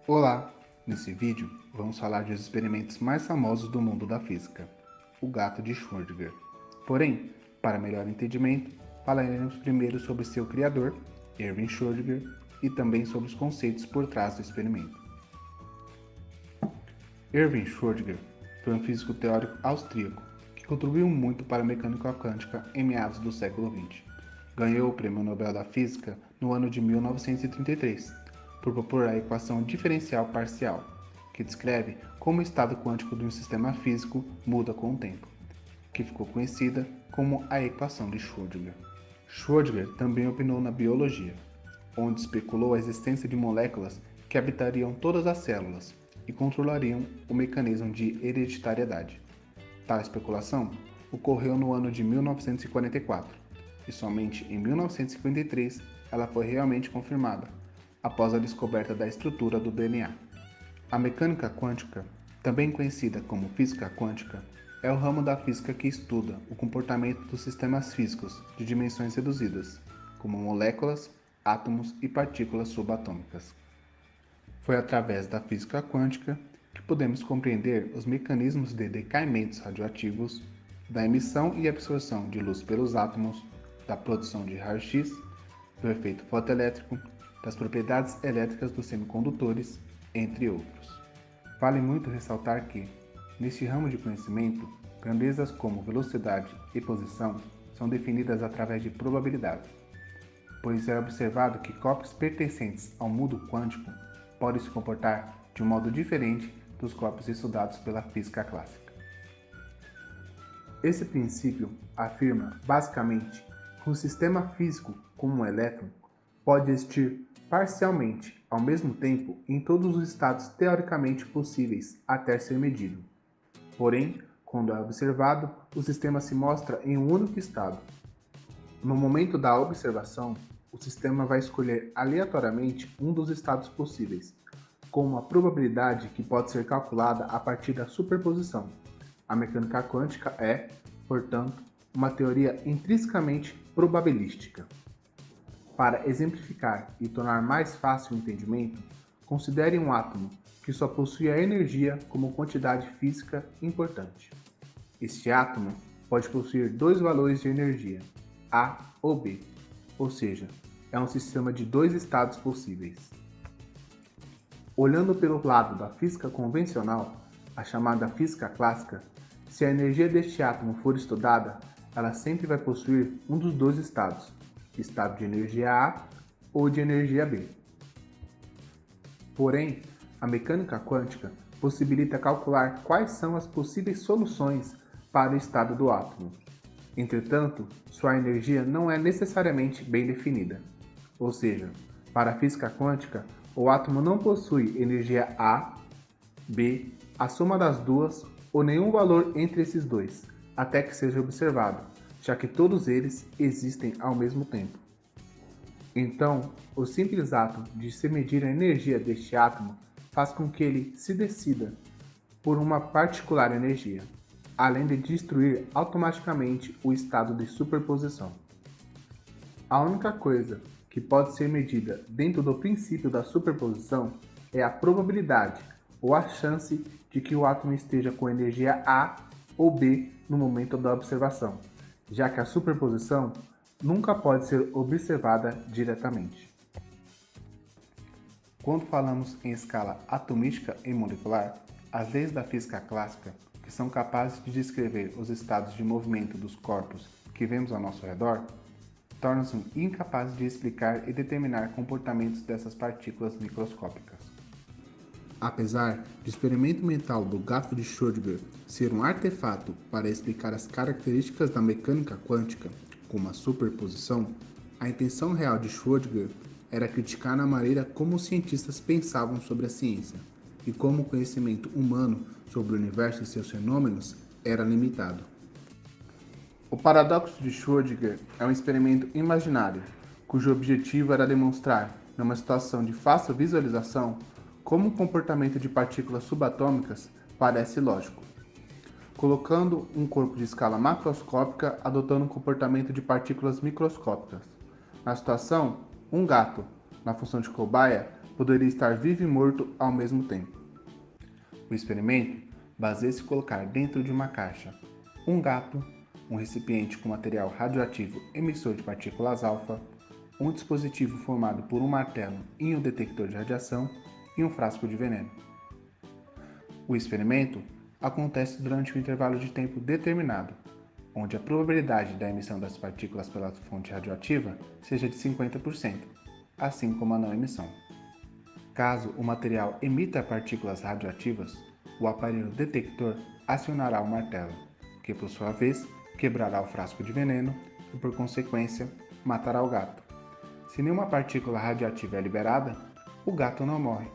Olá! Nesse vídeo, vamos falar dos experimentos mais famosos do mundo da física, o gato de Schrödinger. Porém, para melhor entendimento, falaremos primeiro sobre seu criador, Erwin Schrödinger, e também sobre os conceitos por trás do experimento. Erwin Schrödinger foi um físico teórico austríaco que contribuiu muito para a mecânica quântica em meados do século XX. Ganhou o Prêmio Nobel da Física no ano de 1933, por propor a equação diferencial parcial, que descreve como o estado quântico de um sistema físico muda com o tempo, que ficou conhecida como a equação de Schrödinger. Schrödinger também opinou na biologia, onde especulou a existência de moléculas que habitariam todas as células e controlariam o mecanismo de hereditariedade. Tal especulação ocorreu no ano de 1944 e somente em 1953 ela foi realmente confirmada, após a descoberta da estrutura do DNA. A mecânica quântica, também conhecida como física quântica, é o ramo da física que estuda o comportamento dos sistemas físicos de dimensões reduzidas, como moléculas, átomos e partículas subatômicas. Foi através da física quântica que podemos compreender os mecanismos de decaimentos radioativos, da emissão e absorção de luz pelos átomos, da produção de raio-x, do efeito fotoelétrico, das propriedades elétricas dos semicondutores, entre outros. Vale muito ressaltar que, neste ramo de conhecimento, grandezas como velocidade e posição são definidas através de probabilidades, pois é observado que corpos pertencentes ao mundo quântico podem se comportar de um modo diferente dos corpos estudados pela física clássica. Esse princípio afirma, basicamente, que um sistema físico, como um elétron, pode existir parcialmente, ao mesmo tempo, em todos os estados teoricamente possíveis até ser medido. Porém, quando é observado, o sistema se mostra em um único estado. No momento da observação, o sistema vai escolher aleatoriamente um dos estados possíveis, com uma probabilidade que pode ser calculada a partir da superposição. A mecânica quântica é, portanto, uma teoria intrinsecamente probabilística. Para exemplificar e tornar mais fácil o entendimento, considere um átomo que só possui a energia como quantidade física importante. Este átomo pode possuir dois valores de energia, A ou B, ou seja, é um sistema de dois estados possíveis. Olhando pelo lado da física convencional, a chamada física clássica, se a energia deste átomo for estudada, ela sempre vai possuir um dos dois estados, estado de energia A ou de energia B. Porém, a mecânica quântica possibilita calcular quais são as possíveis soluções para o estado do átomo. Entretanto, sua energia não é necessariamente bem definida. Ou seja, para a física quântica, o átomo não possui energia A, B, a soma das duas ou nenhum valor entre esses dois, até que seja observado, já que todos eles existem ao mesmo tempo. Então, o simples ato de se medir a energia deste átomo faz com que ele se decida por uma particular energia, além de destruir automaticamente o estado de superposição. A única coisa que pode ser medida dentro do princípio da superposição é a probabilidade ou a chance de que o átomo esteja com energia A ou B no momento da observação, já que a superposição nunca pode ser observada diretamente. Quando falamos em escala atomística e molecular, as leis da física clássica, que são capazes de descrever os estados de movimento dos corpos que vemos ao nosso redor, tornam-se incapazes de explicar e determinar comportamentos dessas partículas microscópicas. Apesar do experimento mental do gato de Schrödinger ser um artefato para explicar as características da mecânica quântica, como a superposição, a intenção real de Schrödinger era criticar a maneira como os cientistas pensavam sobre a ciência e como o conhecimento humano sobre o universo e seus fenômenos era limitado. O paradoxo de Schrödinger é um experimento imaginário, cujo objetivo era demonstrar, numa situação de fácil visualização, como o comportamento de partículas subatômicas parece lógico, colocando um corpo de escala macroscópica adotando um comportamento de partículas microscópicas. Na situação, um gato, na função de cobaia, poderia estar vivo e morto ao mesmo tempo. O experimento baseia-se em colocar dentro de uma caixa um gato, um recipiente com material radioativo emissor de partículas alfa, um dispositivo formado por um martelo e um detector de radiação e um frasco de veneno. O experimento acontece durante um intervalo de tempo determinado, onde a probabilidade da emissão das partículas pela fonte radioativa seja de 50%, assim como a não emissão. Caso o material emita partículas radioativas, o aparelho detector acionará o martelo, que por sua vez quebrará o frasco de veneno e, por consequência, matará o gato. Se nenhuma partícula radioativa é liberada, o gato não morre.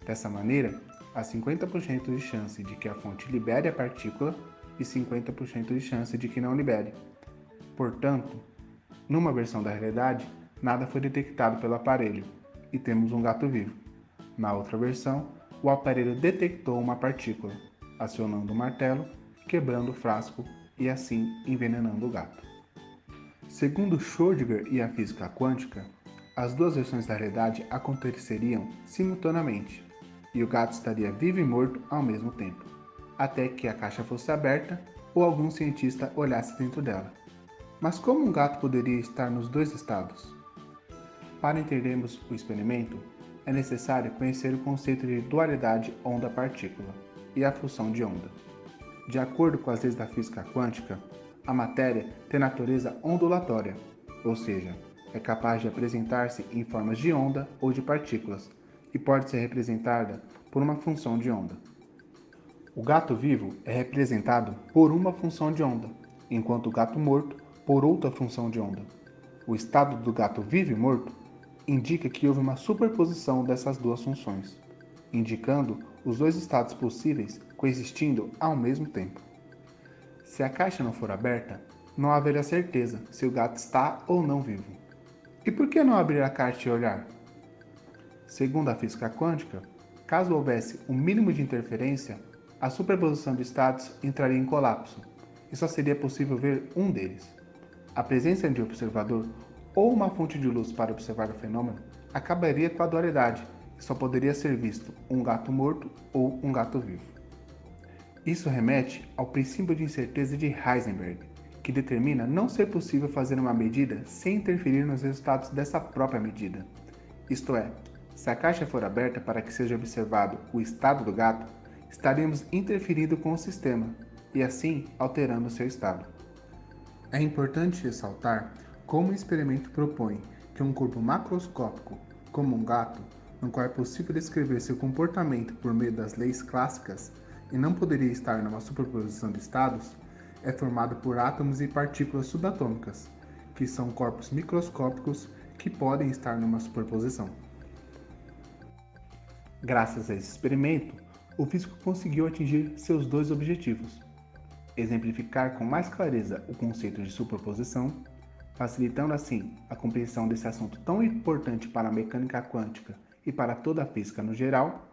Dessa maneira, há 50% de chance de que a fonte libere a partícula e 50% de chance de que não libere. Portanto, numa versão da realidade, nada foi detectado pelo aparelho e temos um gato vivo. Na outra versão, o aparelho detectou uma partícula, acionando o martelo, quebrando o frasco e assim envenenando o gato. Segundo Schrödinger e a física quântica, as duas versões da realidade aconteceriam simultaneamente e o gato estaria vivo e morto ao mesmo tempo, até que a caixa fosse aberta ou algum cientista olhasse dentro dela. Mas como um gato poderia estar nos dois estados? Para entendermos o experimento, é necessário conhecer o conceito de dualidade onda-partícula e a função de onda. De acordo com as leis da física quântica, a matéria tem natureza ondulatória, ou seja, é capaz de apresentar-se em formas de onda ou de partículas e pode ser representada por uma função de onda. O gato vivo é representado por uma função de onda, enquanto o gato morto por outra função de onda. O estado do gato vivo e morto indica que houve uma superposição dessas duas funções, indicando os dois estados possíveis coexistindo ao mesmo tempo. Se a caixa não for aberta, não haverá certeza se o gato está ou não vivo. E por que não abrir a caixa e olhar? Segundo a física quântica, caso houvesse um mínimo de interferência, a superposição de estados entraria em colapso e só seria possível ver um deles. A presença de um observador ou uma fonte de luz para observar o fenômeno acabaria com a dualidade e só poderia ser visto um gato morto ou um gato vivo. Isso remete ao princípio de incerteza de Heisenberg, que determina não ser possível fazer uma medida sem interferir nos resultados dessa própria medida. Isto é, se a caixa for aberta para que seja observado o estado do gato, estaremos interferindo com o sistema e assim alterando seu estado. É importante ressaltar como o experimento propõe que um corpo macroscópico, como um gato, no qual é possível descrever seu comportamento por meio das leis clássicas e não poderia estar numa superposição de estados, é formado por átomos e partículas subatômicas, que são corpos microscópicos que podem estar numa superposição. Graças a esse experimento, o físico conseguiu atingir seus dois objetivos: exemplificar com mais clareza o conceito de superposição, facilitando assim a compreensão desse assunto tão importante para a mecânica quântica e para toda a física no geral,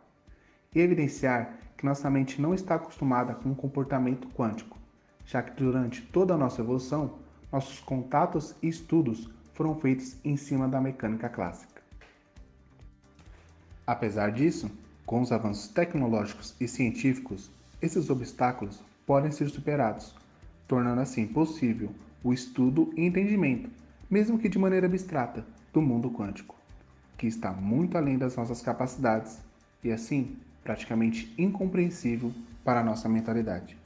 e evidenciar que nossa mente não está acostumada com o comportamento quântico, já que durante toda a nossa evolução, nossos contatos e estudos foram feitos em cima da mecânica clássica. Apesar disso, com os avanços tecnológicos e científicos, esses obstáculos podem ser superados, tornando assim possível o estudo e entendimento, mesmo que de maneira abstrata, do mundo quântico, que está muito além das nossas capacidades e assim praticamente incompreensível para a nossa mentalidade.